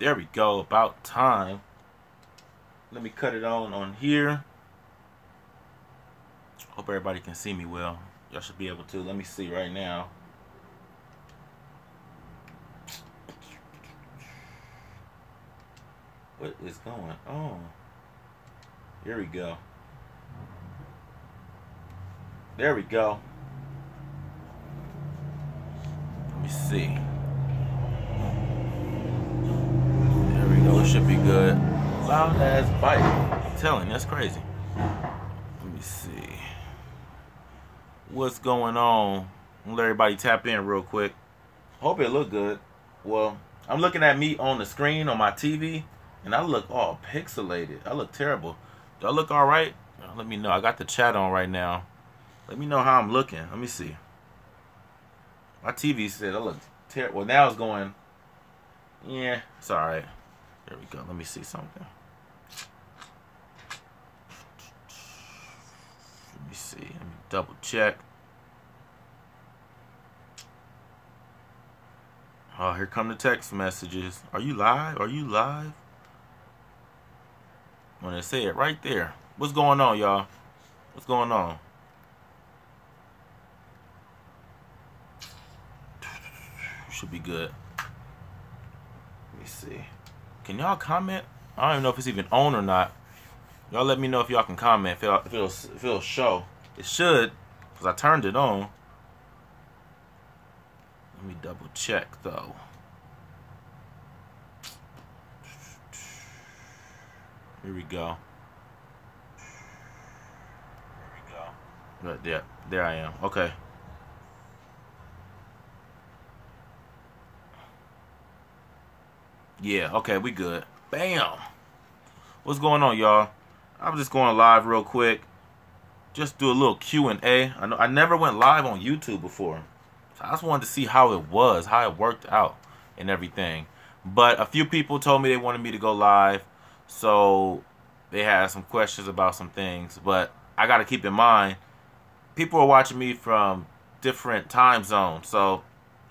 There we go. About time. Let me cut it on here. Hope everybody can see me well. Y'all should be able to. Let me see right now. What is going on? Here we go. There we go. Let me see. There we go. It should be good. Loud ass bite. I'm telling you, that's crazy. Let me see. What's going on? I'm gonna let everybody tap in real quick. Hope it look good. Well, I'm looking at me on the screen on my TV, and I look all pixelated. I look terrible. Do I look all right? Let me know. I got the chat on right now. Let me know how I'm looking. Let me see. My TV said I look terrible. Well, now it's going. Yeah, it's all right. There we go. Let me see something. Let me see. Let me double check. Oh, here come the text messages. Are you live? Are you live? When they say it right there. What's going on, y'all? What's going on? Should be good. Let me see. Can y'all comment? I don't even know if it's even on or not. Y'all let me know if y'all can comment. If it'll show. It should, because I turned it on. Let me double check though. Here we go. Right there. There I am. Okay. Yeah, okay, we good. Bam. What's going on, y'all? I'm just going live real quick. Just do a little Q&A. I know I never went live on YouTube before. So I just wanted to see how it was, how it worked out and everything. But a few people told me they wanted me to go live. So they had some questions about some things. But I got to keep in mind, people are watching me from different time zones. So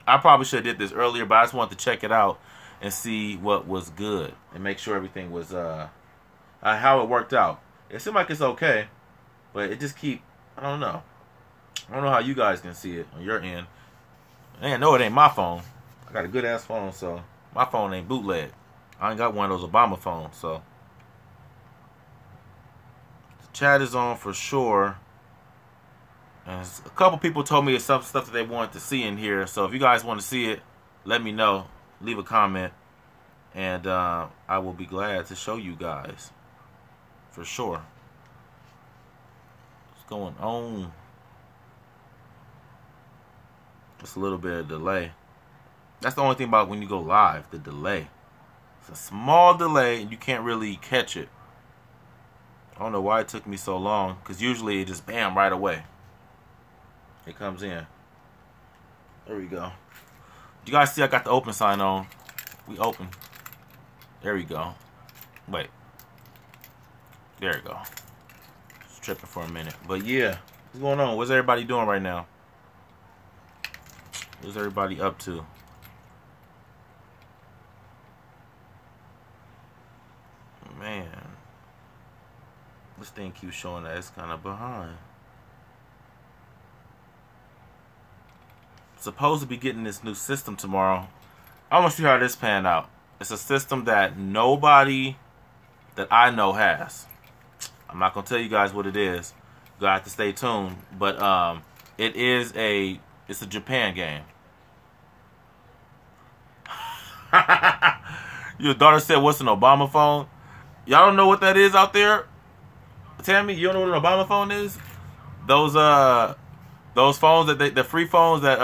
I probably should have did this earlier, but I just wanted to check it out and see what was good and make sure everything was how it worked out. It seemed like it's okay, but it just I don't know. I don't know how you guys can see it on your end. I know it ain't my phone. I got a good ass phone, so my phone ain't bootleg. I ain't got one of those Obama phones, so the chat is on for sure. And a couple people told me it's some stuff that they wanted to see in here. So if you guys want to see it, let me know. Leave a comment, and I will be glad to show you guys for sure. What's going on? Just a little bit of delay. That's the only thing about when you go live, the delay. It's a small delay, and you can't really catch it. I don't know why it took me so long, because usually it just bam right away. It comes in. There we go. You guys see I got the open sign on. We open. There we go. Wait. There we go. Just tripping for a minute. But yeah. What's going on? What's everybody doing right now? What's everybody up to? Man. This thing keeps showing that it's kind of behind. Supposed to be getting this new system tomorrow. I want to see how this pan out. It's a system that nobody that I know has. I'm not gonna tell you guys what it is. You gotta have to stay tuned. But it's a Japan game. Your daughter said, "What's an Obama phone?" Y'all don't know what that is out there? Tammy, you don't know what an Obama phone is? Those phones the free phones that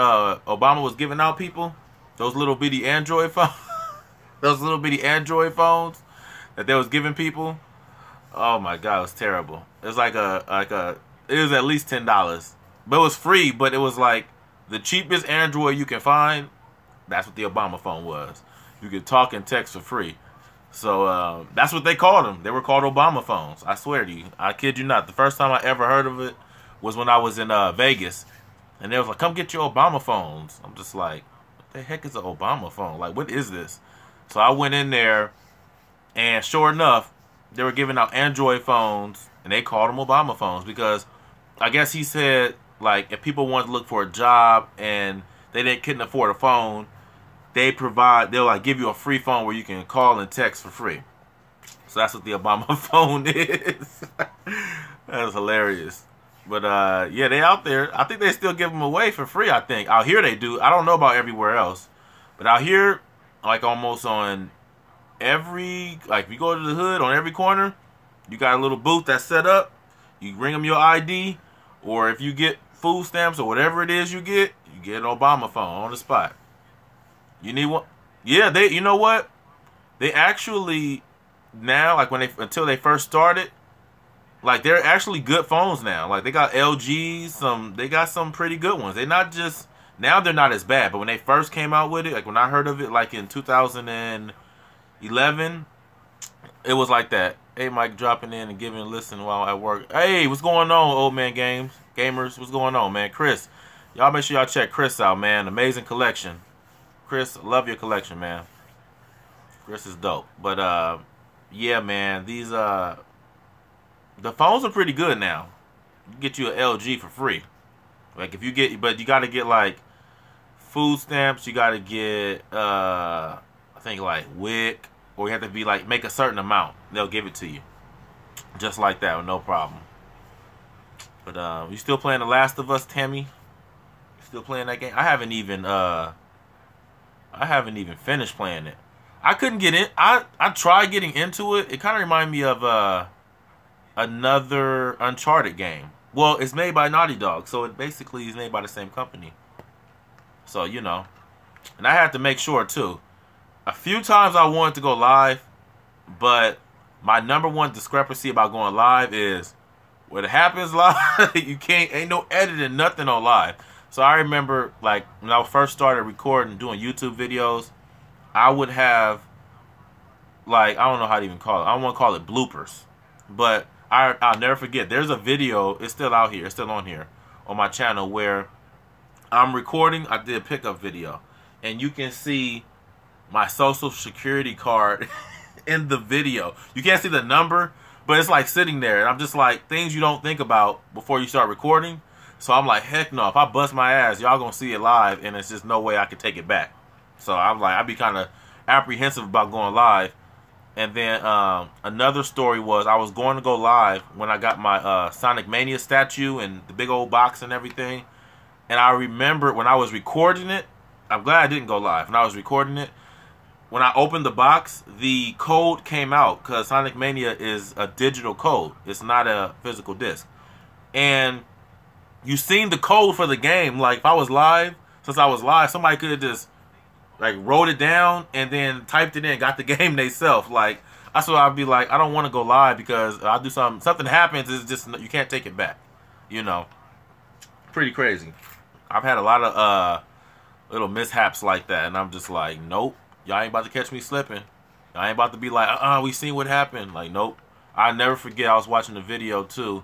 Obama was giving out people, those little bitty Android phones, those little bitty Android phones that they was giving people. Oh my God, it was terrible. It was it was at least $10, but it was free. But it was like the cheapest Android you can find. That's what the Obama phone was. You could talk and text for free. So that's what they called them. They were called Obama phones. I swear to you, I kid you not. The first time I ever heard of it was when I was in Vegas, and they was like, "Come get your Obama phones." I'm just like, "What the heck is an Obama phone? Like, what is this?" So I went in there, and sure enough, they were giving out Android phones, and they called them Obama phones because I guess he said, like, if people wanted to look for a job and they couldn't afford a phone, they'll like give you a free phone where you can call and text for free. So that's what the Obama phone is. That's hilarious. But yeah, they out there. I think they still give them away for free. I think out here they do. I don't know about everywhere else, but out here, like almost on every, like if you go to the hood, on every corner, you got a little booth that's set up. You bring them your ID, or if you get food stamps or whatever it is you get an Obama phone on the spot. You need one? Yeah, you know what? They actually now, like until they first started, like they're actually good phones now. Like they got LGs, they got some pretty good ones. They're not just, now they're not as bad, but when they first came out with it, like when I heard of it, like in 2011, it was like that. Hey, Mike, dropping in and giving a listen while at work. Hey, what's going on, old man gamers? What's going on, man? Chris, y'all make sure y'all check Chris out, man. Amazing collection. Chris, love your collection, man. Chris is dope. But yeah, man, these the phones are pretty good now. You get you an LG for free. Like if you get, but you got to get like food stamps. You got to get I think like WIC, or you have to be like make a certain amount. They'll give it to you, just like that, with no problem. But you still playing The Last of Us, Tammy? You still playing that game? I haven't even finished playing it. I couldn't get in. I tried getting into it. It kind of reminded me of another Uncharted game. Well, it's made by Naughty Dog, so it basically is made by the same company. So, you know. And I had to make sure, too. A few times I wanted to go live, but my number one discrepancy about going live is when it happens live, you can't, ain't no editing, nothing on live. So I remember, like, when I first started recording, doing YouTube videos, I would have, like, I don't know how to even call it. I don't want to call it bloopers. But I'll never forget. There's a video, it's still out here, it's still on here, on my channel, where I'm recording. I did a pickup video. And you can see my social security card in the video. You can't see the number, but it's like sitting there. And I'm just like, things you don't think about before you start recording. So I'm like, heck no, if I bust my ass, y'all gonna see it live, and it's just no way I can take it back. So I'm like, I'd be kind of apprehensive about going live. And then another story was I was going to go live when I got my Sonic Mania statue and the big old box and everything. And I remember when I was recording it, I'm glad I didn't go live. When I was recording it, when I opened the box, the code came out because Sonic Mania is a digital code. It's not a physical disc. And you seen the code for the game. Like, if I was live, since I was live, somebody could have just, like, wrote it down and then typed it in, got the game themselves. Like, that's what I'd be like, I don't want to go live because I'll do something happens, it's just, you can't take it back. You know. Pretty crazy. I've had a lot of little mishaps like that, and I'm just like, nope. Y'all ain't about to catch me slipping. Y'all ain't about to be like, we seen what happened. Like, nope. I'll never forget, I was watching a video, too,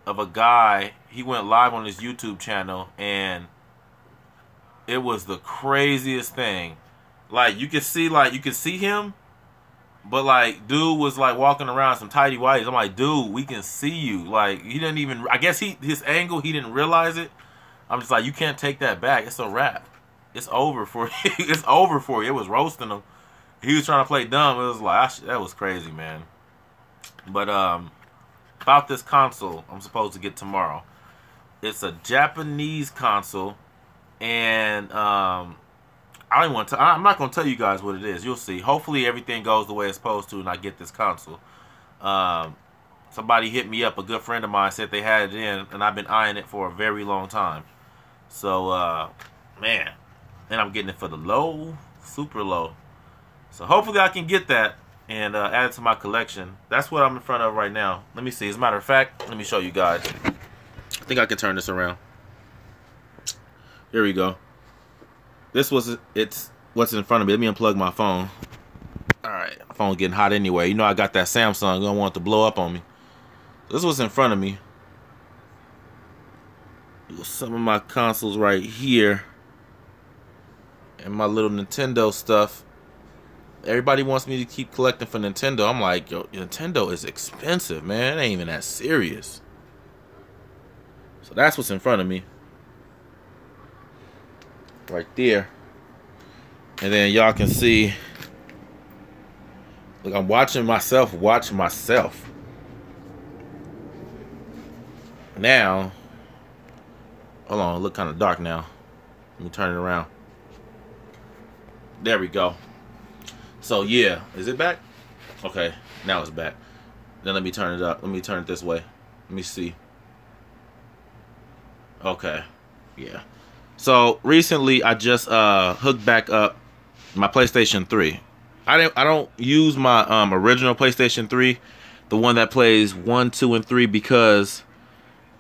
of a guy. He went live on his YouTube channel, and it was the craziest thing. Like, you could see him, but, like, dude was, like, walking around some tidy whities. I'm like, dude, we can see you. Like, he didn't even, I guess his angle, he didn't realize it. I'm just like, you can't take that back. It's a wrap. It's over for you. It's over for you. It was roasting him. He was trying to play dumb. It was like, that was crazy, man. But about this console I'm supposed to get tomorrow. It's a Japanese console, and I'm not going to tell you guys what it is. You'll see. Hopefully everything goes the way it's supposed to and I get this console. Somebody hit me up. A good friend of mine said they had it in, and I've been eyeing it for a very long time. So, man. And I'm getting it for the low, super low. So hopefully I can get that and add it to my collection. That's what I'm in front of right now. Let me see. As a matter of fact, let me show you guys. I think I can turn this around. Here we go. It's what's in front of me. Let me unplug my phone. Alright, my phone's getting hot anyway. You know I got that Samsung. I don't want it to blow up on me. This was in front of me. Some of my consoles right here. And my little Nintendo stuff. Everybody wants me to keep collecting for Nintendo. I'm like, yo, Nintendo is expensive, man. It ain't even that serious. So that's what's in front of me. Right there. And then y'all can see, look, I'm watching myself watch myself. Now, hold on, it look kind of dark now. Let me turn it around. There we go. So yeah, is it back? Okay, now it's back. Then let me turn it up. Let me turn it this way. Let me see. Okay, yeah. So recently I just hooked back up my PlayStation 3. I don't use my original PlayStation 3, the one that plays 1, 2, and 3, because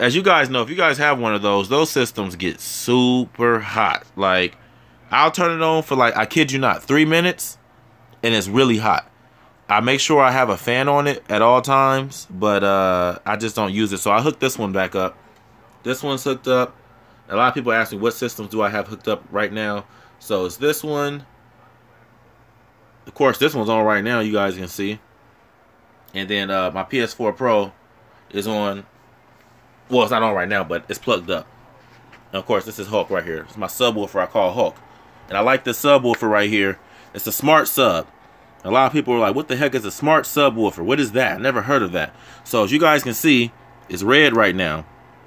as you guys know, if you guys have one of those systems get super hot. Like, I'll turn it on for, like, I kid you not, 3 minutes, and it's really hot. I make sure I have a fan on it at all times, but I just don't use it. So I hooked this one back up. This one's hooked up. A lot of people ask me what systems do I have hooked up right now. So it's this one. Of course, this one's on right now, you guys can see. And then my PS4 Pro is on. Well, it's not on right now, but it's plugged up. And of course, this is Hulk right here. It's my subwoofer I call Hulk. And I like this subwoofer right here. It's a smart sub. A lot of people are like, what the heck is a smart subwoofer? What is that? I never heard of that. So as you guys can see, it's red right now.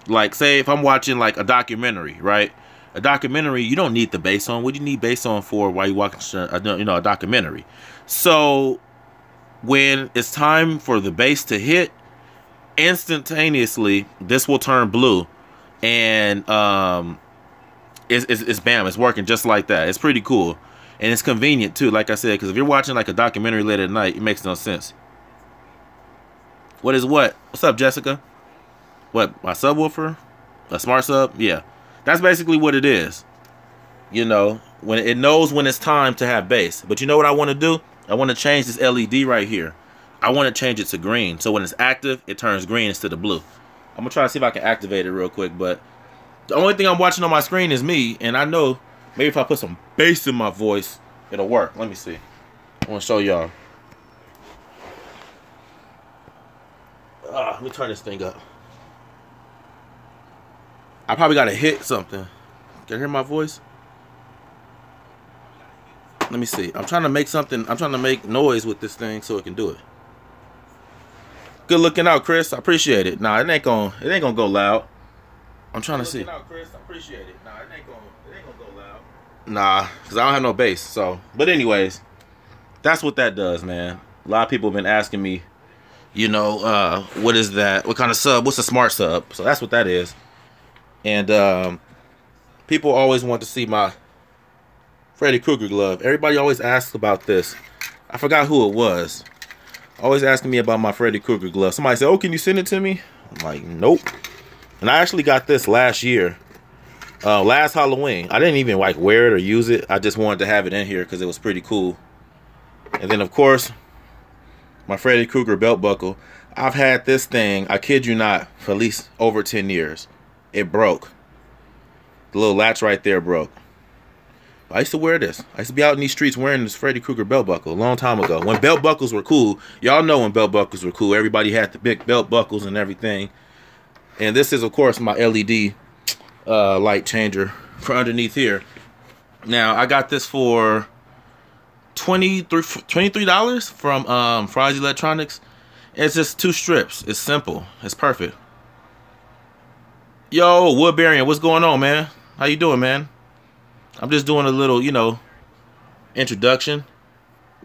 Like, say if I'm watching like a documentary, right? A documentary, you don't need the bass on. What do you need bass on for while you watching a documentary? So when it's time for the bass to hit, instantaneously this will turn blue, and it's bam, it's working just like that. It's pretty cool, and it's convenient too, like I said, because if you're watching like a documentary late at night, it makes no sense. What is what? What's up, Jessica? What, my subwoofer? A smart sub? Yeah, that's basically what it is. You know, when it knows when it's time to have bass. But you know what I want to do? I want to change this LED right here. I want to change it to green. So when it's active, it turns green instead of blue. I'm going to try to see if I can activate it real quick. But the only thing I'm watching on my screen is me. And I know maybe if I put some bass in my voice, it'll work. Let me see. I want to show y'all. Let me turn this thing up. I probably got to hit something. Can you hear my voice? Let me see. I'm trying to make something. I'm trying to make noise with this thing so it can do it. Good looking out, Chris. I appreciate it. Nah, it ain't gonna go loud. I'm trying to see. Good looking out, Chris. I appreciate it. Nah, it ain't gonna go loud. Nah, because I don't have no bass. So, but anyways, that's what that does, man. A lot of people have been asking me, you know, what is that? What kind of sub? What's a smart sub? So that's what that is. And people always want to see my Freddy Krueger glove. Everybody always asks about this. I forgot who it was. Always asking me about my Freddy Krueger glove. Somebody said, oh, can you send it to me? I'm like, nope. And I actually got this last year. Last Halloween. I didn't even like wear it or use it. I just wanted to have it in here because it was pretty cool. And then, of course, my Freddy Krueger belt buckle. I've had this thing, I kid you not, for at least over 10 years. It broke. The little latch right there broke. I used to wear this. I used to be out in these streets wearing this Freddy Krueger belt buckle a long time ago. When belt buckles were cool. Y'all know when belt buckles were cool. Everybody had the big belt buckles and everything. And this is, of course, my LED light changer for underneath here. Now, I got this for $23 from Fry's Electronics. It's just 2 strips. It's simple. It's perfect. Yo, Wood BARION, what's going on, man? How you doing, man? I'm just doing a little, you know, introduction.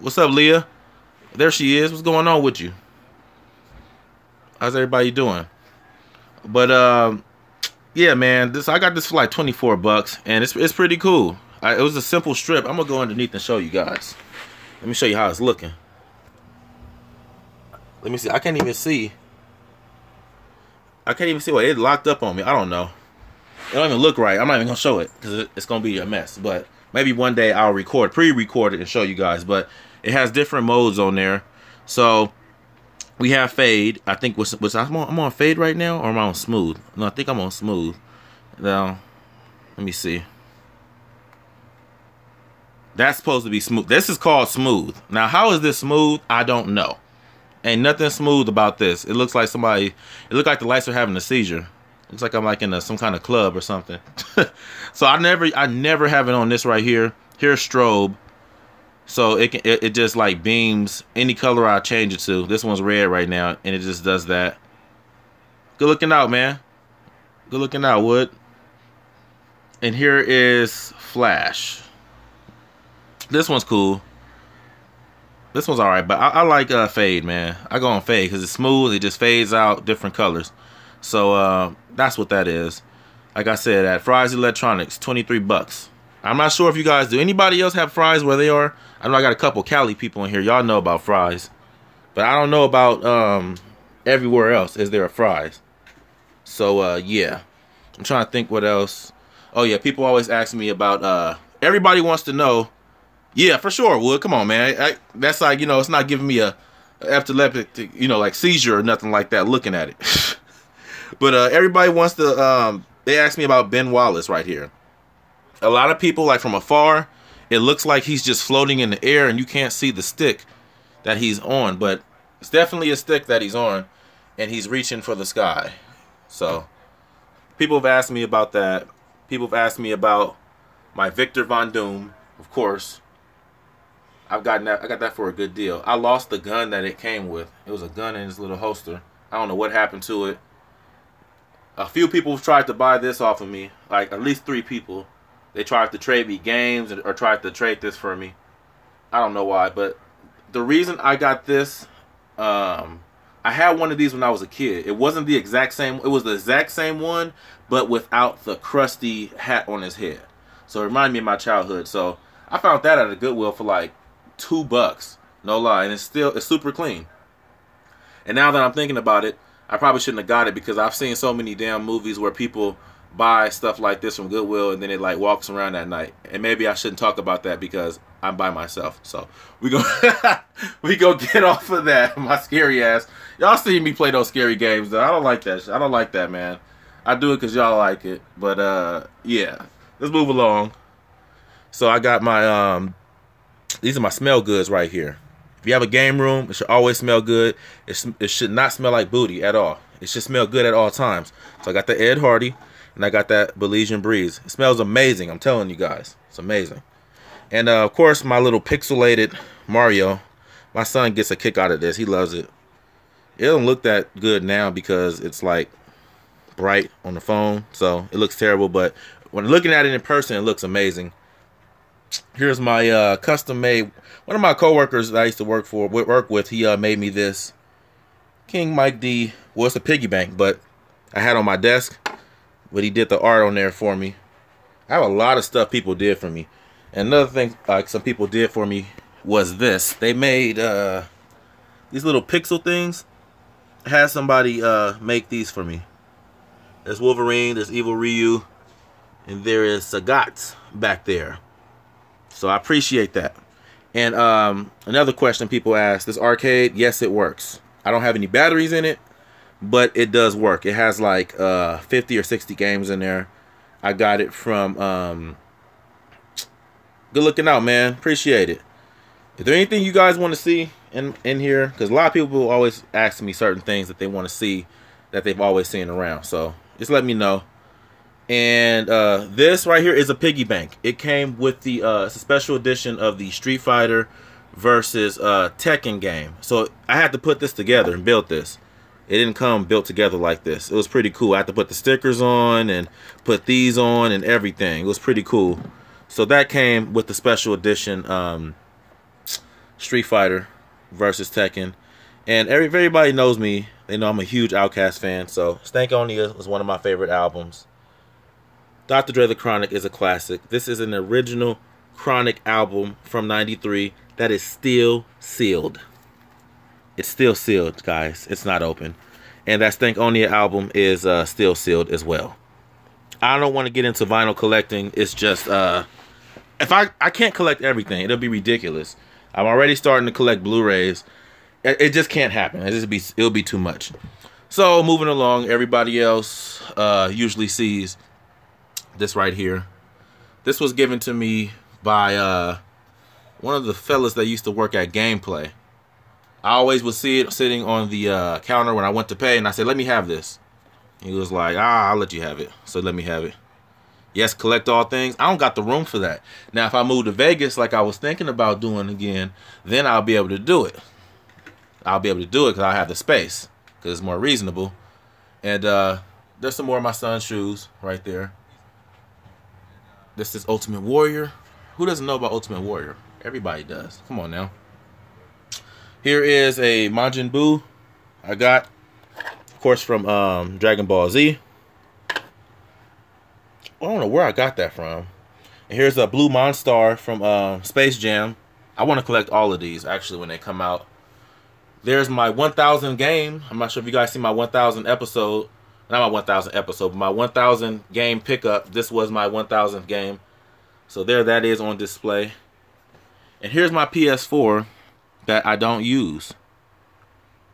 What's up, Leah? There she is. What's going on with you? How's everybody doing? But yeah, man, I got this for like $24, and it's pretty cool. It was a simple strip. I'm gonna go underneath and show you guys. Let me show you how it's looking. Let me see. I can't even see. What it locked up on me. I don't know. It don't even look right. I'm not even gonna show it because it's gonna be a mess. But maybe one day I'll pre-record it and show you guys. But it has different modes on there. So we have fade. I think I'm on fade right now, or am I on smooth? No, I think I'm on smooth. Now, let me see. That's supposed to be smooth. This is called smooth. Now, how is this smooth? I don't know. Ain't nothing smooth about this. It looks like somebody, it looks like the lights are having a seizure. Looks like I'm like in some kind of club or something. So I never have it on this right here. Here's strobe. So it just like beams any color I change it to. This one's red right now, and it just does that. Good looking out, man. Good looking out, Wood. And here is flash. This one's cool. This one's alright, but I like fade, man. I go on fade because it's smooth. It just fades out different colors. So that's what that is. Like I said, at Fry's Electronics, 23 bucks. I'm not sure if you guys do. Anybody else have Fry's where they are? I know I got a couple Cali people in here. Y'all know about Fry's. But I don't know about everywhere else. Is there a Fry's? So, yeah. I'm trying to think what else. Oh, yeah. People always ask me about... everybody wants to know. Yeah, for sure, Wood. Come on, man. That's like, you know, it's not giving me a epileptic, you know, like seizure or nothing like that looking at it. But everybody wants to... they ask me about Ben Wallace right here. A lot of people, like from afar, it looks like he's just floating in the air and you can't see the stick that he's on. But it's definitely a stick that he's on, and he's reaching for the sky. So people have asked me about that. People have asked me about my Victor Von Doom, of course. I got that for a good deal. I lost the gun that it came with. It was a gun in his little holster. I don't know what happened to it. A few people have tried to buy this off of me. Like at least 3 people. They tried to trade me games or tried to trade this for me. I don't know why, but the reason I got this, I had one of these when I was a kid. It wasn't the exact same. It was the exact same one, but without the crusty hat on his head. So it reminded me of my childhood. So I found that at a Goodwill for like $2. No lie. And it's super clean. And now that I'm thinking about it, I probably shouldn't have got it because I've seen so many damn movies where people buy stuff like this from Goodwill and then it like walks around at night. And maybe I shouldn't talk about that because I'm by myself. So we go get off of that. My scary ass. Y'all see me play those scary games though. I don't like that shit. I don't like that, man. I do it because y'all like it. But yeah. Let's move along. So I got my these are my smell goods right here. If you have a game room, it should always smell good. It should not smell like booty at all. It should smell good at all times. So I got the Ed Hardy, and I got that Belizean Breeze. It smells amazing. I'm telling you guys. It's amazing. And, of course, my little pixelated Mario. My son gets a kick out of this. He loves it. It doesn't look that good now because it's, like, bright on the phone. So it looks terrible. But when looking at it in person, it looks amazing. Here's my custom-made... One of my coworkers that I used to work with, he made me this King Mike D. Well, it's a piggy bank, but I had on my desk. But he did the art on there for me. I have a lot of stuff people did for me. And another thing some people did for me was this. They made these little pixel things. I had somebody make these for me. There's Wolverine, there's Evil Ryu, and there is Sagat back there. So I appreciate that. And another question people ask, this arcade, yes, it works. I don't have any batteries in it, but it does work. It has like 50 or 60 games in there. I got it from, good looking out, man. Appreciate it. Is there anything you guys want to see in here? Because a lot of people always ask me certain things that they want to see that they've always seen around. So just let me know. And this right here is a piggy bank. It came with the it's a special edition of the Street Fighter versus Tekken game. So I had to put this together and build this. It didn't come built together like this. It was pretty cool. I had to put the stickers on and put these on and everything. It was pretty cool. So that came with the special edition Street Fighter versus Tekken. And everybody knows me. They know I'm a huge Outkast fan. So Stankonia was one of my favorite albums. Dr. Dre The Chronic is a classic. This is an original Chronic album from '93 that is still sealed. It's still sealed, guys. It's not open. And that Stankonia album is still sealed as well. I don't want to get into vinyl collecting. It's just, if I can't collect everything, it'll be ridiculous. I'm already starting to collect Blu-rays. It just can't happen. It'll be too much. So moving along, everybody else usually sees this right here. This was given to me by one of the fellas that used to work at Gameplay. I always would see it sitting on the counter when I went to pay, and I said, let me have this. He was like, I'll let you have it. So let me have it. Yes, collect all things. I don't got the room for that. Now, if I move to Vegas like I was thinking about doing again, then I'll be able to do it. I'll be able to do it because I have the space, because it's more reasonable. And there's some more of my son's shoes right there. This is Ultimate Warrior. Who doesn't know about Ultimate Warrior? Everybody does. Come on now. Here is a Majin Buu I got, of course, from Dragon Ball Z. I don't know where I got that from. And here's a Blue Monstar from Space Jam. I want to collect all of these, actually, when they come out. There's my 1000 game. I'm not sure if you guys see my 1000 episode. Not my 1000 episode, but my 1000 game pickup. This was my 1000th game. So there that is on display. And here's my PS4 that I don't use.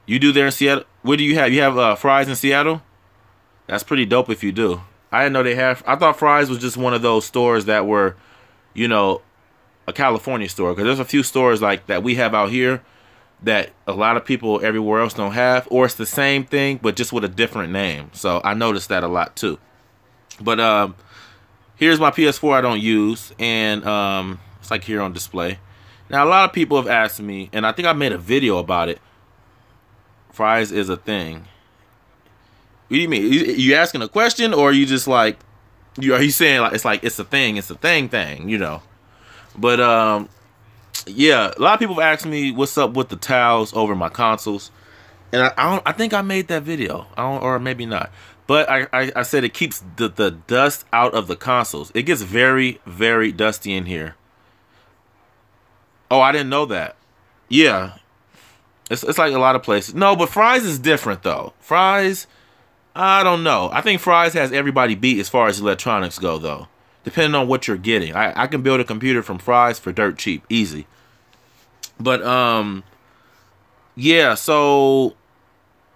You do there in Seattle? What do you have? You have Fry's in Seattle? That's pretty dope if you do. I didn't know they have. I thought Fry's was just one of those stores that were, you know, a California store. Because there's a few stores like that we have out here that a lot of people everywhere else don't have. Or it's the same thing, but just with a different name. So I noticed that a lot too. But here's my PS4 I don't use. And it's like here on display. Now, a lot of people have asked me, and I think I made a video about it. Fry's is a thing. What do you mean? You asking a question, or are you just like, are you saying like it's a thing, you know? But yeah, a lot of people have asked me what's up with the towels over my consoles, and I think I made that video, or maybe not. But I said it keeps the dust out of the consoles. It gets very, very dusty in here. Oh, I didn't know that. Yeah, it's like a lot of places. No, but Fry's is different though. Fry's, I don't know. I think Fry's has everybody beat as far as electronics go though. Depending on what you're getting. I can build a computer from Fry's for dirt cheap, easy. But yeah, so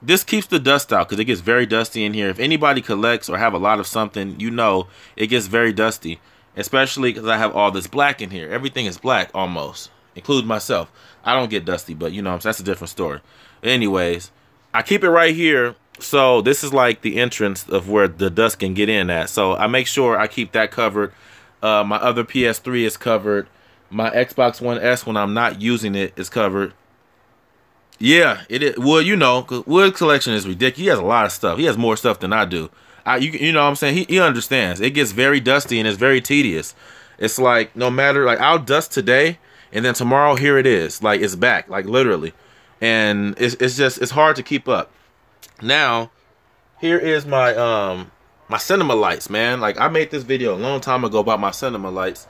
this keeps the dust out because it gets very dusty in here. If anybody collects or have a lot of something, you know it gets very dusty. Especially because I have all this black in here. Everything is black almost, including myself. I don't get dusty, but you know, that's a different story. Anyways, I keep it right here. So this is like the entrance of where the dust can get in at. So I make sure I keep that covered. My other PS3 is covered. My Xbox One S, when I'm not using it, is covered. Yeah, it is. Well, you know, 'cause Wood collection is ridiculous. He has a lot of stuff. He has more stuff than I do. You know what I'm saying? He understands. It gets very dusty and it's very tedious. It's like, no matter, like, I'll dust today, and then tomorrow, here it is. Like, it's back, like, literally. And it's just, it's hard to keep up. Now, here is my my cinema lights, man. Like, I made this video a long time ago about my cinema lights.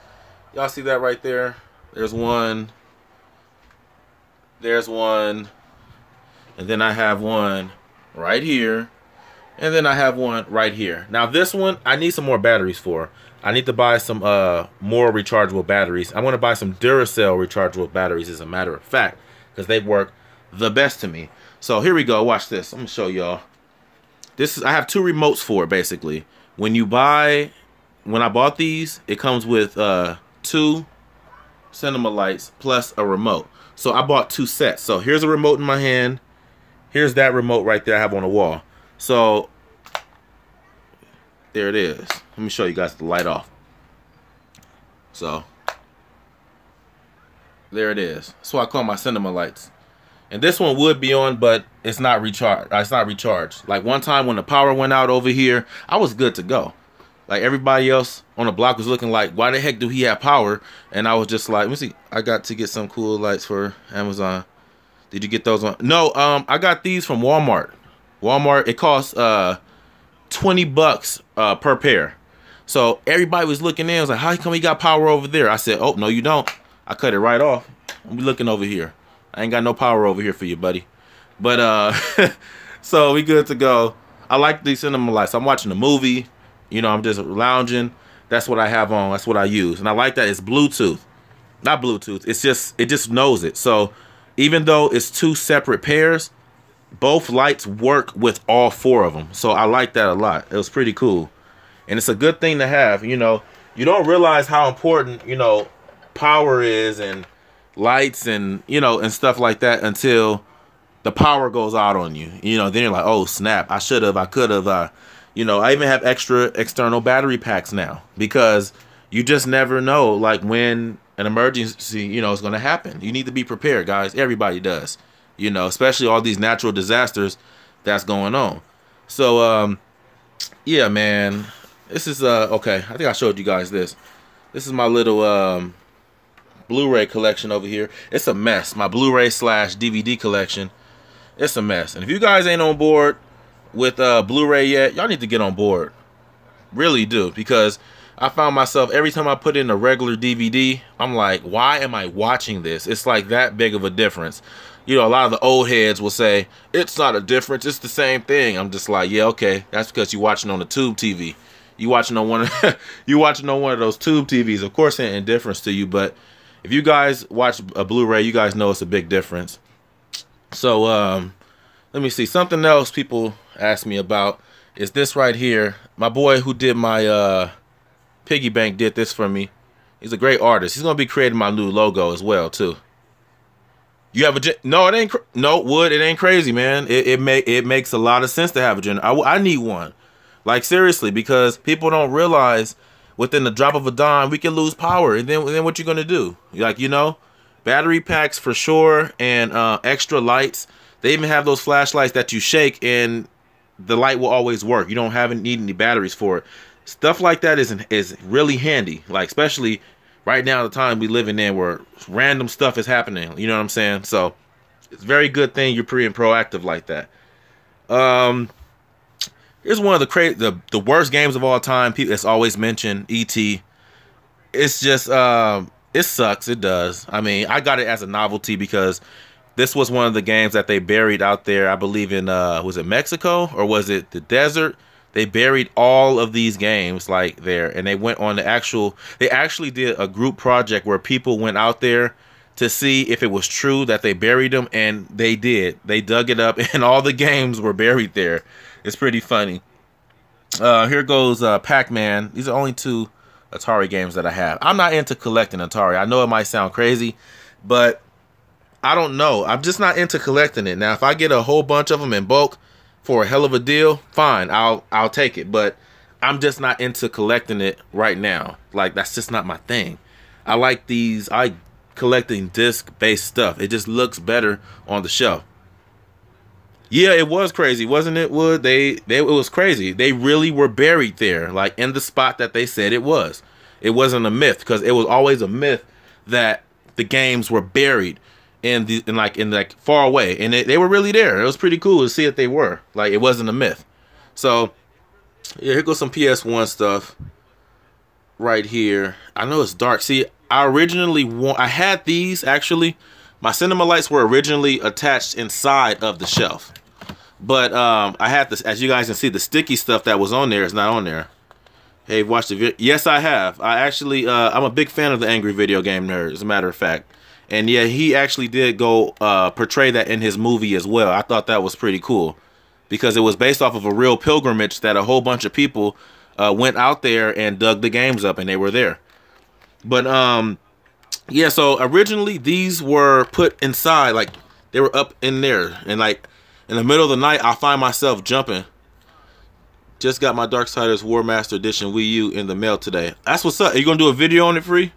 Y'all see that right there? There's one. There's one. And then I have one right here. And then I have one right here. Now, this one, I need some more batteries for. I need to buy some more rechargeable batteries. I want to buy some Duracell rechargeable batteries, as a matter of fact, because they work the best to me. So here we go. Watch this. I'm gonna show y'all. This is, I have two remotes for it, basically. When I bought these, it comes with 2 cinema lights plus a remote. So I bought 2 sets. So here's a remote in my hand. Here's that remote right there I have on the wall. So there it is. Let me show you guys the light off. So there it is. That's what I call my cinema lights. And this one would be on, but it's not recharged. It's not recharged. Like, one time when the power went out over here, I was good to go. Like, everybody else on the block was looking like, why the heck do he have power? And I was just like, let me see. I got to get some cool lights for Amazon. Did you get those on? No, I got these from Walmart. Walmart, it costs $20 per pair. So everybody was looking in. I was like, how come he got power over there? I said, oh, no, you don't. I cut it right off. I'm looking over here. I ain't got no power over here for you, buddy. But so we good to go. I like these cinema lights. I'm watching a movie. You know, I'm just lounging. That's what I have on. That's what I use. And I like that it's Bluetooth. Not Bluetooth. It's just, it just knows it. So even though it's 2 separate pairs, both lights work with all 4 of them. So I like that a lot. It was pretty cool. And it's a good thing to have. You know, you don't realize how important, you know, power is, and lights and, you know, and stuff like that until the power goes out on you. You know, then you're like, oh snap, I should have, I could have. You know, I even have extra external battery packs now because you just never know, like, when an emergency, you know, is going to happen. You need to be prepared, guys. Everybody does, you know, especially all these natural disasters that's going on. So, yeah, man, this is, okay. I think I showed you guys this. This is my little, Blu-ray collection over here. It's a mess. My Blu-ray / DVD collection. It's a mess. And if you guys ain't on board with Blu-ray yet, y'all need to get on board. Really do, because I found myself every time I put in a regular DVD, I'm like, why am I watching this? It's like that big of a difference. You know, a lot of the old heads will say it's not a difference, it's the same thing. I'm just like, yeah, okay, that's because you're watching on a tube TV. You watching on one of you watching on one of those tube TVs. Of course, it ain't difference to you, but if you guys watch a Blu-ray, you guys know it's a big difference. So, let me see. Something else people ask me about is this right here. My boy who did my piggy bank did this for me. He's a great artist. He's gonna be creating my new logo as well too. You have a no? It ain't no Wood. It ain't crazy, man. It makes a lot of sense to have a generator. I need one, like seriously, because people don't realize within the drop of a dime we can lose power, and then what you gonna do? Like, you know, battery packs for sure, and extra lights. They even have those flashlights that you shake and the light will always work. You don't need any batteries for it. Stuff like that is really handy. Like, especially right now, the time we living in where random stuff is happening. You know what I'm saying? So it's a very good thing you're pretty proactive like that. Here's one of the worst games of all time. It's always mentioned, E.T. It's just it sucks. It does. I mean, I got it as a novelty because this was one of the games that they buried out there, I believe in, was it Mexico or was it the desert? They buried all of these games like there, and they went on they actually did a group project where people went out there to see if it was true that they buried them, and they did. They dug it up, and all the games were buried there. It's pretty funny. Here goes Pac-Man. These are only 2 Atari games that I have. I'm not into collecting Atari. I know it might sound crazy, but I don't know. I'm just not into collecting it. Now, if I get a whole bunch of them in bulk for a hell of a deal, fine, I'll take it. But I'm just not into collecting it right now. Like, that's just not my thing. I like collecting disc-based stuff. It just looks better on the shelf. Yeah, it was crazy, wasn't it, Wood? It was crazy. They really were buried there, like in the spot that they said it was. It wasn't a myth, because it was always a myth that the games were buried in far away, and they were really there. It was pretty cool to see that they were. Like, it wasn't a myth. So yeah, here goes some PS1 stuff right here. I know it's dark. See, I had these actually. My cinema lights were originally attached inside of the shelf, but I had this, as you guys can see, the sticky stuff that was on there is not on there. Hey, watched the video? Yes, I have. I actually, I'm a big fan of the Angry Video Game Nerd, as a matter of fact. And yeah, he actually did go portray that in his movie as well. I thought that was pretty cool because it was based off of a real pilgrimage that a whole bunch of people went out there and dug the games up, and they were there. But yeah, so originally these were put inside, like they were up in there, and like in the middle of the night, I find myself jumping. Just got my Darksiders War Master Edition Wii U in the mail today. That's what's up. Are you gonna do a video on it, Free?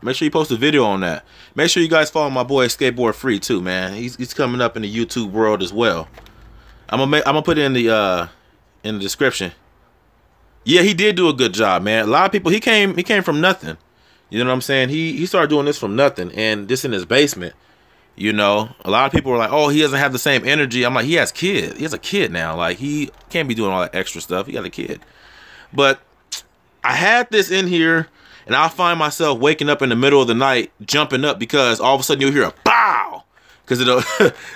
Make sure you post a video on that. Make sure you guys follow my boy Skateboard Free too, man. He's coming up in the YouTube world as well. I'm gonna put it in the description. Yeah, he did do a good job, man. A lot of people, he came from nothing. You know what I'm saying? He started doing this from nothing, and this in his basement. You know, a lot of people were like, "Oh, he doesn't have the same energy." I'm like, he has kids. He has a kid now. Like, he can't be doing all that extra stuff. He got a kid. But I had this in here, and I'll find myself waking up in the middle of the night, jumping up because all of a sudden you'll hear a pow, because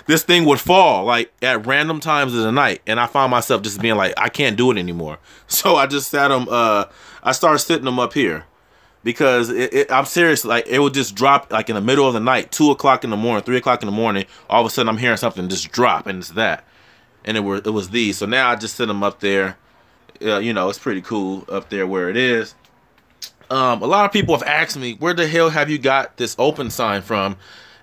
this thing would fall like at random times of the night, and I found myself just being like, I can't do it anymore. So I just sat them. I started sitting them up here. Because I'm serious, like it would just drop like in the middle of the night, 2 o'clock in the morning, 3 o'clock in the morning. All of a sudden, I'm hearing something just drop, and it's that, and it was these. So now I just set them up there. You know, it's pretty cool up there where it is. A lot of people have asked me, where the hell have you got this open sign from?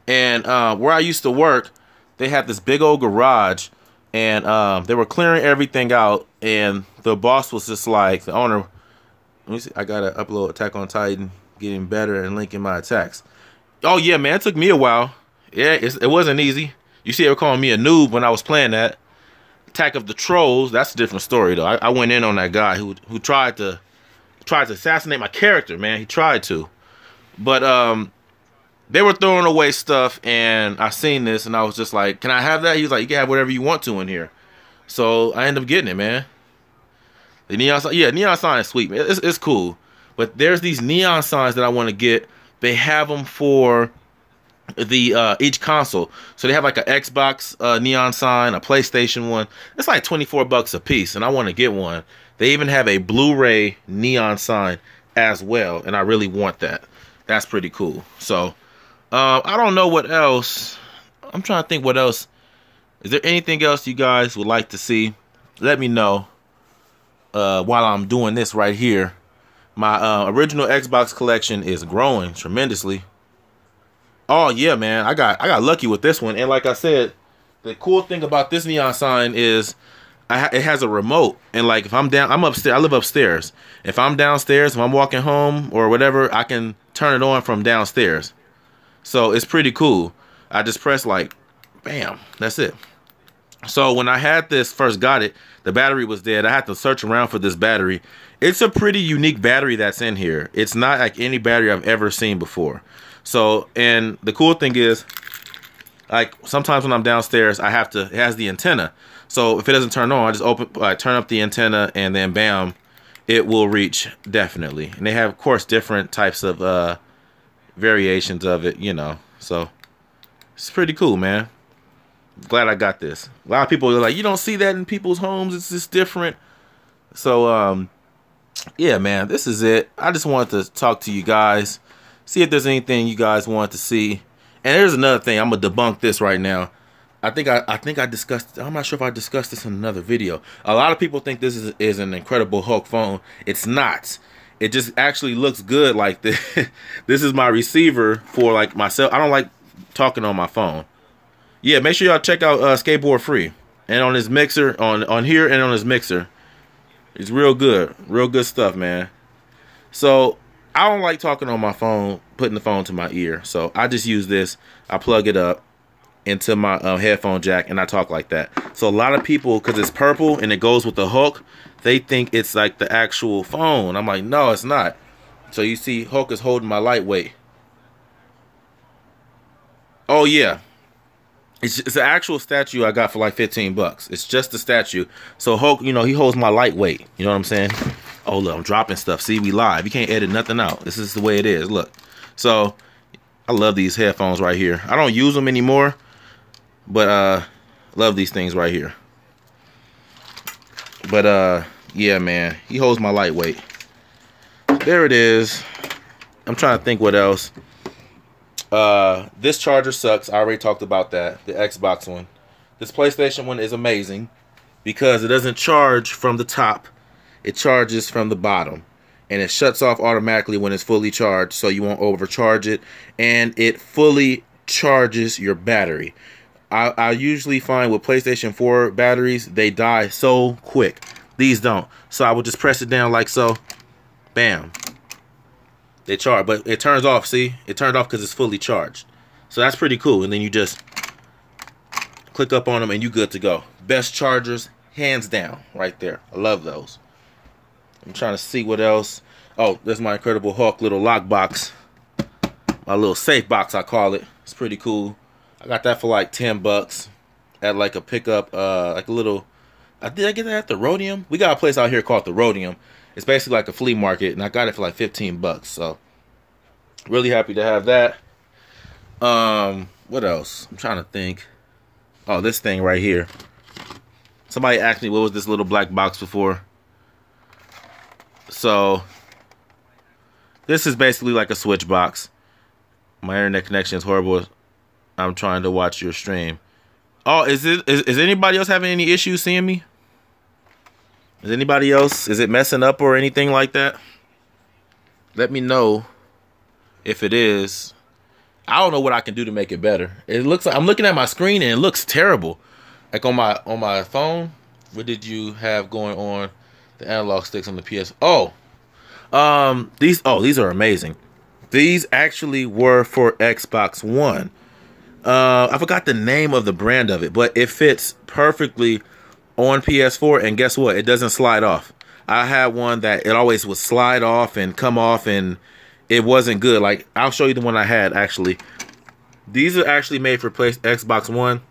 And where I used to work, they had this big old garage, and they were clearing everything out, and the boss was just like, the owner, let me see, I gotta upload Attack on Titan, getting better and linking my attacks. Oh yeah, man, it took me a while. Yeah, it wasn't easy. You see, they were calling me a noob when I was playing that. Attack of the Trolls, that's a different story though. I went in on that guy who tried to assassinate my character, man. He tried to. But they were throwing away stuff, and I seen this, and I was just like, can I have that? He was like, you can have whatever you want to in here. So I ended up getting it, man. The neon sign, yeah, neon sign is sweet, man. It's cool. But there's these neon signs that I want to get. They have them for the each console. So they have like an Xbox neon sign, a PlayStation one. It's like $24 a piece, and I want to get one. They even have a Blu-ray neon sign as well, and I really want that. That's pretty cool. So I don't know what else. I'm trying to think what else. Is there anything else you guys would like to see? Let me know while I'm doing this right here. My original Xbox collection is growing tremendously. Oh yeah, man, I got lucky with this one. And like I said, the cool thing about this neon sign is it has a remote. And like if I'm down, I'm upstairs. I live upstairs. If I'm downstairs, if I'm walking home or whatever, I can turn it on from downstairs. So it's pretty cool. I just press like, bam, that's it. So when I had this, first got it, the battery was dead. I had to search around for this battery. It's a pretty unique battery that's in here. It's not like any battery I've ever seen before. So, and the cool thing is, like sometimes when I'm downstairs, it has the antenna. So if it doesn't turn on, I just turn up the antenna, and then bam, it will reach definitely. And they have, of course, different types of variations of it, you know. So it's pretty cool, man. Glad I got this. A lot of people are like, you don't see that in people's homes. It's just different. So, yeah, man, this is it. I just wanted to talk to you guys, see if there's anything you guys want to see. And there's another thing. I'm gonna debunk this right now. I think I discussed. I'm not sure if I discussed this in another video. A lot of people think this is an Incredible Hulk phone. It's not. It just actually looks good like this. This is my receiver for like myself. I don't like talking on my phone. Yeah, make sure y'all check out Skateboard Free, and on his mixer, on here and on his mixer. It's real good stuff, man. So I don't like talking on my phone, putting the phone to my ear. So I just use this. I plug it up into my headphone jack, and I talk like that. So a lot of people, because it's purple and it goes with the Hulk, they think it's like the actual phone. I'm like, no, it's not. So you see, Hulk is holding my lightweight. Oh yeah. It's an actual statue I got for like $15. It's just a statue. So Hulk, you know, he holds my lightweight. You know what I'm saying? Oh, look, I'm dropping stuff. See, we live. You can't edit nothing out. This is the way it is. Look. So I love these headphones right here. I don't use them anymore, but love these things right here. But yeah, man, he holds my lightweight. There it is. I'm trying to think what else. This charger sucks. I already talked about that. The Xbox one. This PlayStation one is amazing because it doesn't charge from the top. It charges from the bottom, and it shuts off automatically when it's fully charged, so you won't overcharge it, and it fully charges your battery. I usually find with PlayStation 4 batteries, they die so quick. These don't. So I will just press it down like so. Bam. They charge, but it turns off, see? It turned off because it's fully charged. So that's pretty cool. And then you just click up on them and you good to go. Best chargers, hands down, right there. I love those. I'm trying to see what else. Oh, there's my Incredible Hulk little lock box. My little safe box, I call it. It's pretty cool. I got that for like $10 at like a pickup, like a little. Did I get that at the Rhodium? We got a place out here called the Rhodium. It's basically like a flea market, and I got it for like $15. So really happy to have that. What else? I'm trying to think. Oh, this thing right here. Somebody asked me what was this little black box before. So this is basically like a switch box. My internet connection is horrible. I'm trying to watch your stream. Oh, is anybody else having any issues seeing me? Is anybody else? Is it messing up or anything like that? Let me know if it is. I don't know what I can do to make it better. It looks like I'm looking at my screen and it looks terrible. Like on my phone. What did you have going on? The analog sticks on the PS. These are amazing. These actually were for Xbox One. I forgot the name of the brand of it, but it fits perfectly on PS4. And guess what? It doesn't slide off. I had one that it always would slide off and come off, and it wasn't good. Like, I'll show you the one I had, actually. These are actually made for Xbox One.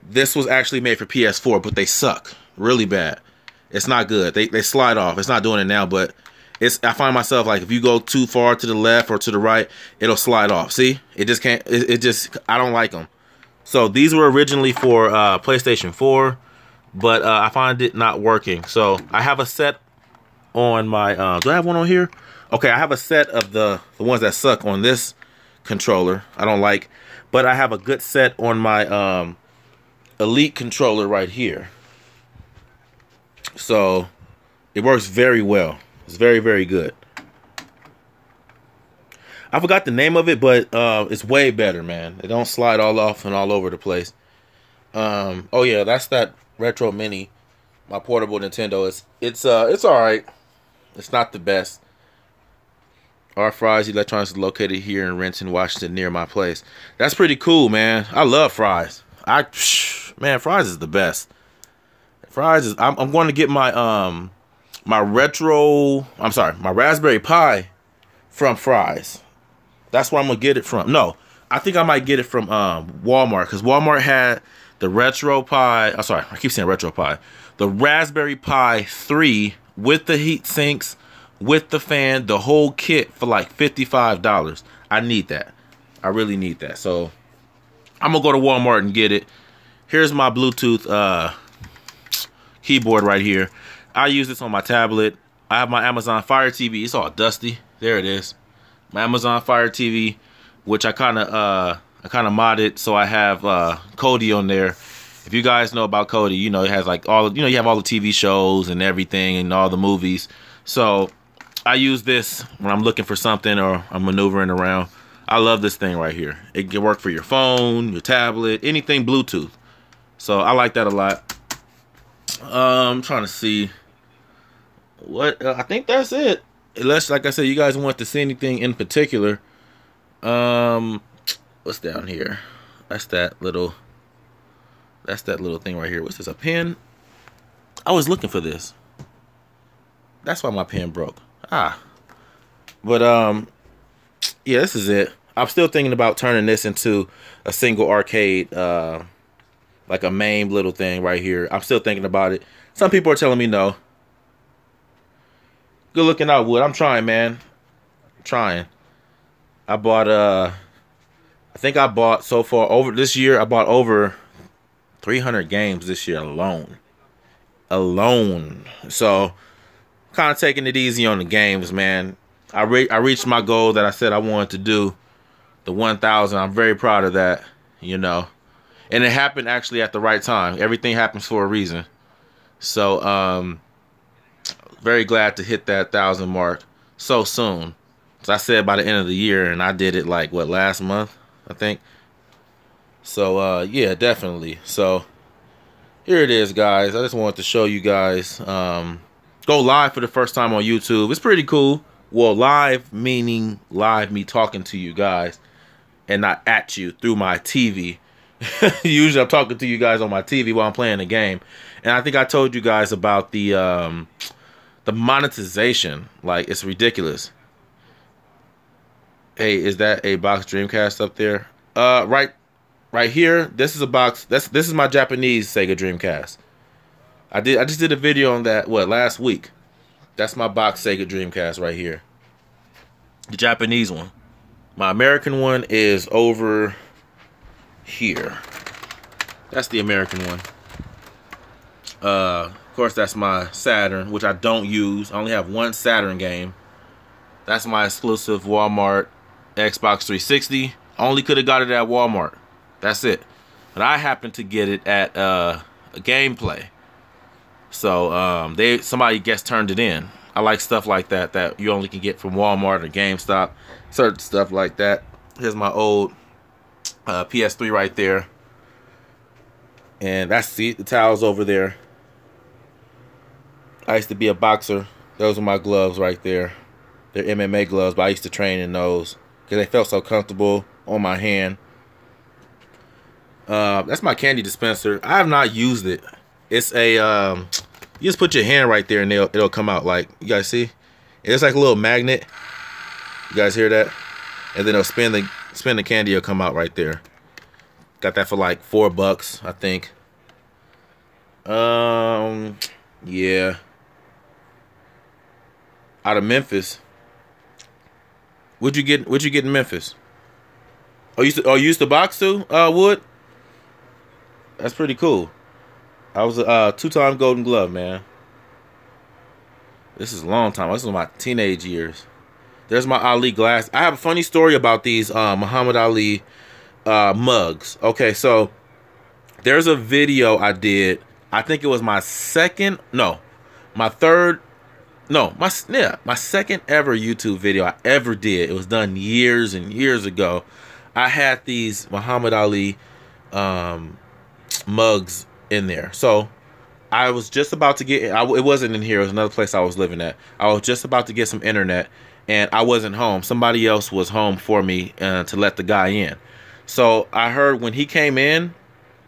This was actually made for PS4, but they suck really bad. It's not good. They slide off. It's not doing it now, but I find myself, like, if you go too far to the left or to the right, it'll slide off. See? It just can't. I don't like them. So these were originally for PlayStation 4. But I find it not working. So I have a set on my... do I have one on here? Okay, I have a set of the ones that suck on this controller. I don't like. But I have a good set on my Elite controller right here. So it works very well. It's very, very good. I forgot the name of it, but it's way better, man. It don't slide all off and all over the place. Oh yeah, that's that Retro Mini, my portable Nintendo. It's all right. It's not the best. Our Fry's Electronics is located here in Renton, Washington, near my place. That's pretty cool, man. I love Fry's. Man, Fry's is the best. Fry's is. I'm going to get my my Raspberry Pi from Fry's. That's where I'm gonna get it from. No, I think I might get it from Walmart, because Walmart had the Retro Pi. I'm sorry, I keep saying Retro Pi. The Raspberry Pi 3 with the heat sinks, with the fan, the whole kit for like $55. I need that. I really need that. So I'm gonna go to Walmart and get it. Here's my Bluetooth keyboard right here. I use this on my tablet. I have my Amazon Fire TV. It's all dusty. There it is. My Amazon Fire TV, which I kind of modded, so I have Kodi on there. If you guys know about Kodi, you know it has like all, you have all the TV shows and everything and all the movies. So I use this when I'm looking for something or I'm maneuvering around. I love this thing right here. It can work for your phone, your tablet, anything Bluetooth. So I like that a lot. I'm trying to see what I think that's it. Unless, like I said, you guys want to see anything in particular. What's down here? That's that little thing right here. What's this? A pen? I was looking for this. That's why my pen broke. But yeah, this is it. I'm still thinking about turning this into a single arcade, like a MAME little thing right here. I'm still thinking about it. Some people are telling me no. Good looking out, Wood. I'm trying, man. I'm trying. I bought I think I bought so far over this year. I bought over 300 games this year alone. So kind of taking it easy on the games, man. I reached my goal that I said I wanted to do, the 1,000. I'm very proud of that, and it happened actually at the right time. Everything happens for a reason. So very glad to hit that 1,000 mark so soon. So I said by the end of the year, and I did it like last month, I think. So yeah, definitely. So here it is, guys. I just wanted to show you guys. Go live for the first time on YouTube. It's pretty cool. Well, live meaning live, me talking to you guys, and not at you through my TV. Usually I'm talking to you guys on my TV while I'm playing the game. And I think I told you guys about the monetization. Like, it's ridiculous. Hey, is that a box Dreamcast up there? Right here. This is a box. This is my Japanese Sega Dreamcast. I just did a video on that last week. That's my box Sega Dreamcast right here. The Japanese one. My American one is over here. That's the American one. Of course, that's my Saturn, which I don't use. I only have one Saturn game. That's my exclusive Walmart Xbox 360. Only could have got it at Walmart. That's it. But I happened to get it at a Gameplay. So somebody guest turned it in. I like stuff like that that you only can get from Walmart or GameStop. Certain stuff like that. Here's my old PS3 right there. And that's the towels over there. I used to be a boxer. Those are my gloves right there. They're MMA gloves, but I used to train in those because they felt so comfortable on my hand. That's my candy dispenser. I have not used it. It's a you just put your hand right there and it'll come out. Like, you guys see? It's like a little magnet. You guys hear that? And then it'll spin the candy. It'll come out right there. Got that for like $4, I think. Yeah. Out of Memphis. What'd you get in Memphis? Oh, you used to box too, Wood? That's pretty cool. I was a 2-time Golden Glove, man. This is a long time. This was my teenage years. There's my Ali glass. I have a funny story about these Muhammad Ali mugs. Okay, so there's a video I did. I think it was my second ever YouTube video I ever did. It was done years and years ago. I had these Muhammad Ali mugs in there. So I was just about to get it wasn't in here. It was another place I was living at. I was just about to get some internet and I wasn't home. Somebody else was home for me to let the guy in. So I heard when he came in,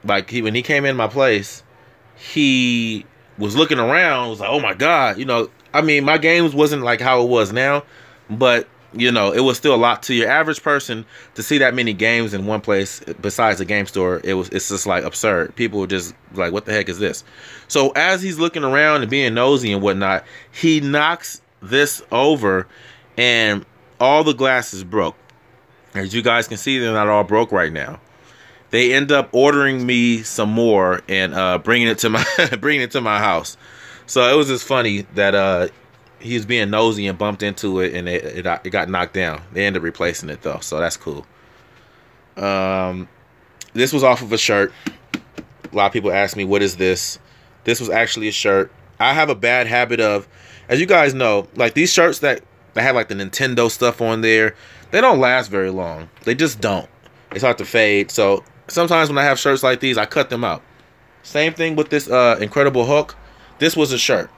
when he came in my place, he was looking around, was like, oh my God, I mean, my games wasn't like how it was now, but it was still a lot to your average person to see that many games in one place besides the game store. It's just like absurd. People were just like, what the heck is this? So as he's looking around and being nosy and whatnot, he knocks this over and all the glasses broke. As you guys can see, they're not all broke right now. They end up ordering me some more and bringing it to my house. So it was just funny that he was being nosy and bumped into it, and it got knocked down. They ended up replacing it though, so that's cool. This was off of a shirt. A lot of people ask me, what is this? This was actually a shirt. I have a bad habit of, as you guys know, like these shirts that have like the Nintendo stuff on there, they don't last very long. They just don't. They start to fade. So sometimes when I have shirts like these, I cut them out. Same thing with this Incredible Hulk. This was a shirt.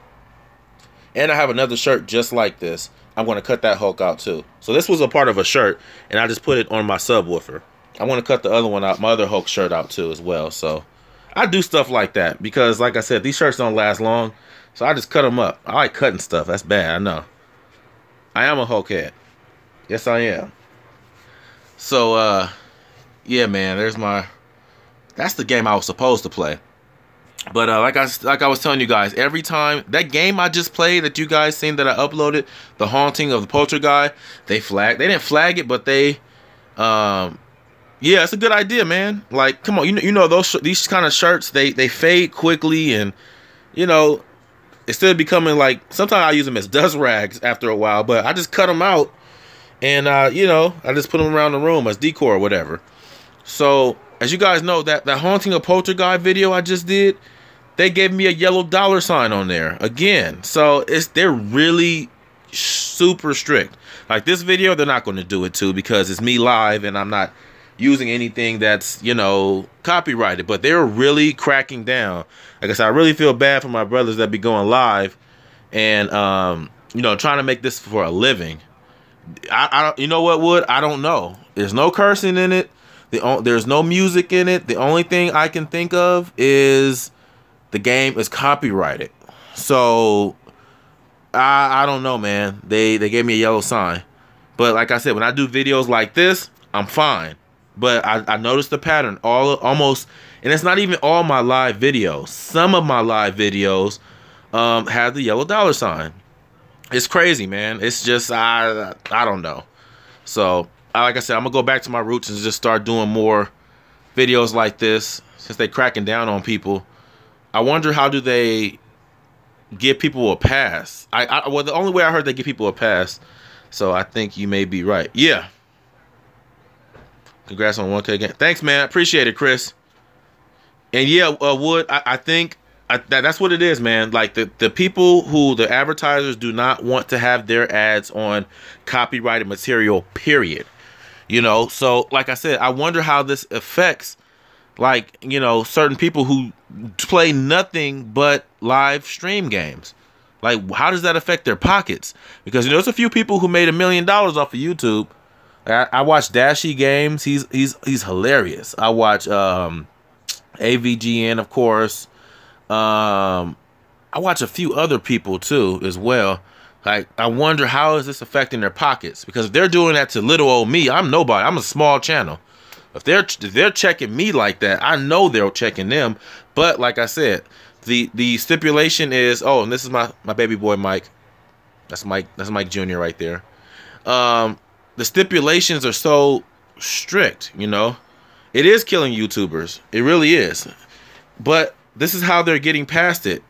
And I have another shirt just like this. I'm going to cut that Hulk out too. So this was a part of a shirt, and I just put it on my subwoofer. I want to cut the other one out, my other Hulk shirt out too as well. So I do stuff like that because, like I said, these shirts don't last long. So I just cut them up. I like cutting stuff. That's bad, I know. I am a Hulk head. Yes, I am. So, yeah, man, that's the game I was supposed to play. But like I was telling you guys, every time that game I just played that you guys seen that I uploaded, The Haunting of the Poltergeist, they didn't flag it, but they yeah, it's a good idea, man. Like, come on, these kind of shirts, they fade quickly, and instead of becoming like, sometimes I use them as dust rags after a while, but I just cut them out and I just put them around the room as decor or whatever. So as you guys know, that Haunting of Poltergeist video I just did, they gave me a yellow $ on there again. So they're really super strict. Like this video, they're not going to do it too because it's me live and I'm not using anything that's copyrighted. But they're really cracking down. Like I said, I really feel bad for my brothers that be going live and trying to make this for a living. I you know what, Wood? I don't know. There's no cursing in it. There's no music in it. The only thing I can think of is the game is copyrighted. So I don't know, man. They gave me a yellow sign. But like I said, when I do videos like this, I'm fine. But I noticed the pattern almost, and it's not even all my live videos. Some of my live videos have the yellow $sign. It's crazy, man. It's just I don't know. So like I said, I'm gonna go back to my roots and just start doing more videos like this since they cracking down on people. I wonder, how do they give people a pass? Well, the only way I heard they give people a pass. So I think you may be right. Yeah. Congrats on 1K again. Thanks, man. Appreciate it, Chris. And yeah, Wood, I think That's what it is, man. Like the people who the advertisers do not want to have their ads on copyrighted material, period. You know, so like I said, I wonder how this affects, like, you know, certain people who play nothing but live stream games. Like, how does that affect their pockets? Because, you know, there's a few people who made $1 million off of YouTube. I watch Dashy Games. He's hilarious. I watch AVGN, of course. I watch a few other people too as well. Like, I wonder how is this affecting their pockets? Because if they're doing that to little old me, I'm nobody. I'm a small channel. If they're checking me like that, I know they're checking them. But like I said, the stipulation is, oh, and this is my baby boy Mike. That's Mike Jr. right there. The stipulations are so strict, you know. It is killing YouTubers. It really is. But this is how they're getting past it.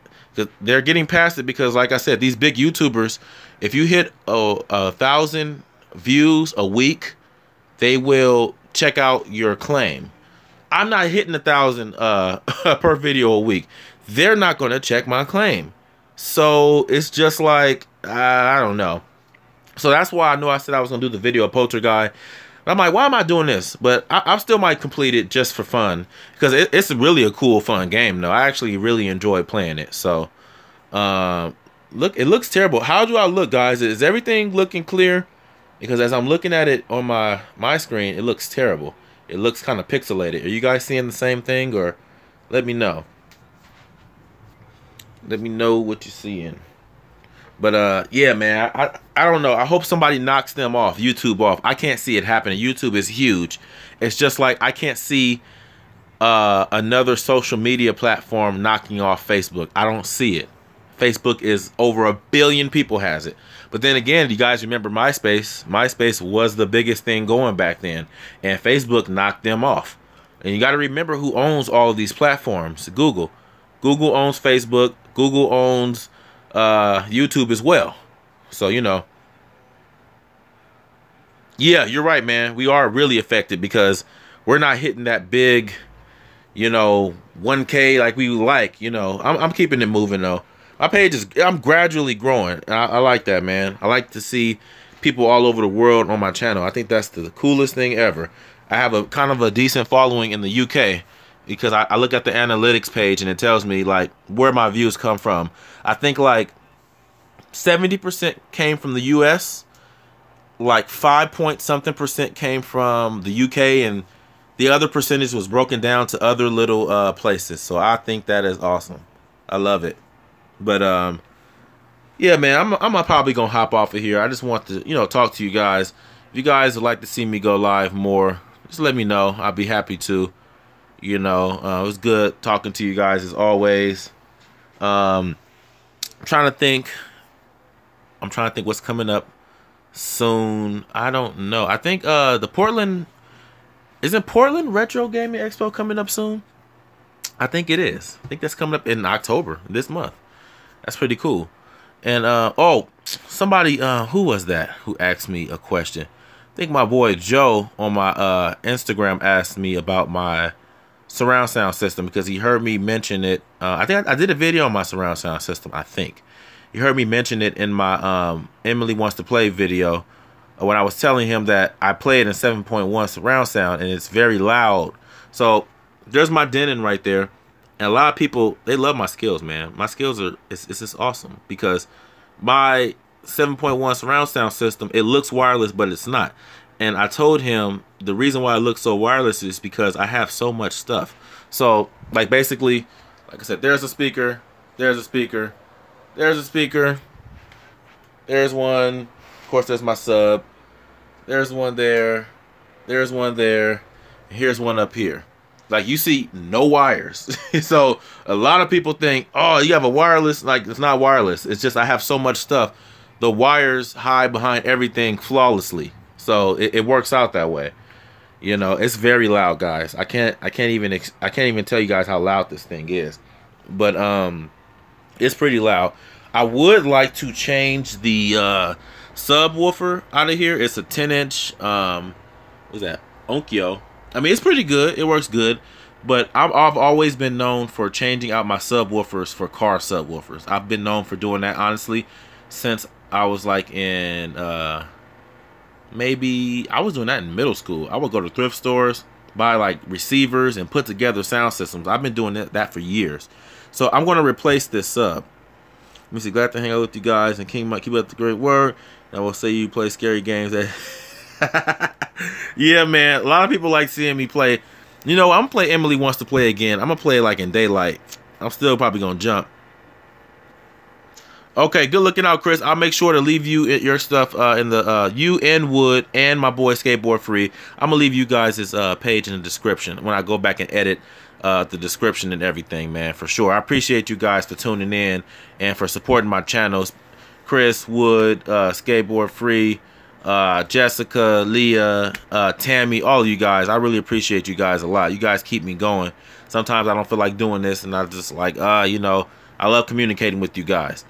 They're getting past it because, like I said, these big YouTubers, if you hit 1,000 views a week, they will check out your claim. I'm not hitting 1,000 per video a week. They're not going to check my claim. So it's just like, I don't know. So that's why I knew I said I was going to do the video of Poacher Guy. I'm like, why am I doing this? But I still might complete it just for fun. Because it's really a cool, fun game, though. I actually really enjoy playing it. So, look, it looks terrible. How do I look, guys? Is everything looking clear? Because as I'm looking at it on my screen, it looks terrible. It looks kind of pixelated. Are you guys seeing the same thing? Or let me know. Let me know what you're seeing. But yeah, man, I don't know. I hope somebody knocks them off, YouTube off. I can't see it happening. YouTube is huge. It's just like I can't see another social media platform knocking off Facebook. I don't see it. Facebook is over 1 billion people has it. But then again, you guys remember MySpace. MySpace was the biggest thing going back then. And Facebook knocked them off. And you got to remember who owns all of these platforms. Google. Google owns Facebook. Google owns YouTube as well. So, you know. Yeah, you're right, man. We are really affected because we're not hitting that big, you know, 1K like we like. You know, I'm keeping it moving, though. My page is, I'm gradually growing. I like that, man. I like to see people all over the world on my channel. I think that's the coolest thing ever. I have a kind of a decent following in the UK because I look at the analytics page and it tells me like where my views come from. I think like 70% came from the US, like 5 point something percent came from the UK, and the other percentage was broken down to other little places. So I think that is awesome. I love it. But yeah, man, I'm probably gonna hop off of here. I just want to, you know, talk to you guys. If you guys would like to see me go live more, just let me know. I'll be happy to. You know, it was good talking to you guys as always. I'm trying to think what's coming up soon. I don't know. I think the Portland Retro Gaming Expo coming up soon? I think it is. I think that's coming up in October this month. That's pretty cool. And oh, somebody who was that who asked me a question? I think my boy Joe on my Instagram asked me about my surround sound system because he heard me mention it. I think I did a video on my surround sound system. I think he heard me mention it in my Emily Wants to Play video when I was telling him that I play it in 7.1 surround sound and it's very loud. So there's my Denon right there. And a lot of people, they love my skills, man. My skills are, it's just awesome because my 7.1 surround sound system, it looks wireless, but it's not. And I told him the reason why it looks so wireless is because I have so much stuff. So, like, basically, like I said, there's a speaker, there's a speaker, there's a speaker, there's one, of course, there's my sub, there's one there, there's one there, and here's one up here. Like, you see no wires. So a lot of people think, oh, you have a wireless. Like, it's not wireless. It's just I have so much stuff. The wires hide behind everything flawlessly. So it works out that way. You know, it's very loud, guys. I can't even tell you guys how loud this thing is. But it's pretty loud. I would like to change the subwoofer out of here. It's a 10-inch what's that? Onkyo. I mean, it's pretty good. It works good. But I've always been known for changing out my subwoofers for car subwoofers. I've been known for doing that, honestly, since I was like in, maybe, I was doing that in middle school. I would go to thrift stores, buy like receivers, and put together sound systems. I've been doing that for years. So I'm going to replace this sub. Let me see, glad to hang out with you guys, and King might keep up the great work. I will say you play scary games. Yeah, man, a lot of people like seeing me play. You know, I'm gonna play Emily Wants to Play again. I'm gonna play like in daylight. I'm still probably gonna jump. Okay, good looking out, Chris. I'll make sure to leave you your stuff in the you and Wood and my boy Skateboard Free. I'm gonna leave you guys this page in the description when I go back and edit the description and everything, man, for sure. I appreciate you guys for tuning in and for supporting my channels. Chris, Wood, Skateboard Free, Jessica, Leah, Tammy, all of you guys. I really appreciate you guys a lot. You guys keep me going. Sometimes I don't feel like doing this, and I just like, you know, I love communicating with you guys.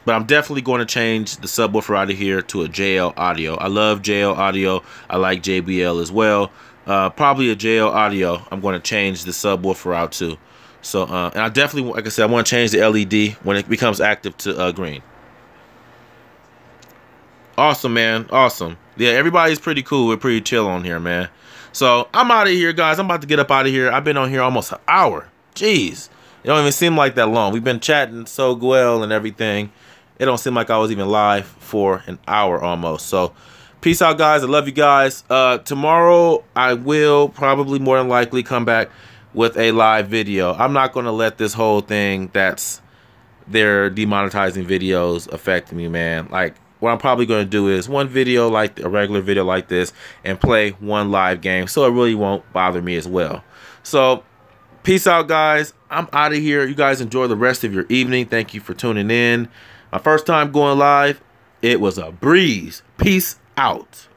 But I'm definitely going to change the subwoofer out of here to a JL Audio. I love JL Audio. I like JBL as well. Probably a JL Audio. I'm going to change the subwoofer out too. So, and I definitely, like I said, I want to change the LED when it becomes active to green. Awesome, man. Awesome. Yeah, everybody's pretty cool. We're pretty chill on here, man. So I'm out of here, guys. I'm about to get up out of here. I've been on here almost an hour. Jeez. It don't even seem like that long. We've been chatting so well and everything. It don't seem like I was even live for an hour almost. So peace out, guys. I love you guys. Tomorrow I will probably more than likely come back with a live video. I'm not going to let this whole thing that's they're demonetizing videos affect me, man. Like, what I'm probably going to do is one video like a regular video like this and play one live game, so it really won't bother me as well. So peace out, guys. I'm out of here. You guys enjoy the rest of your evening. Thank you for tuning in. My first time going live, it was a breeze. Peace out.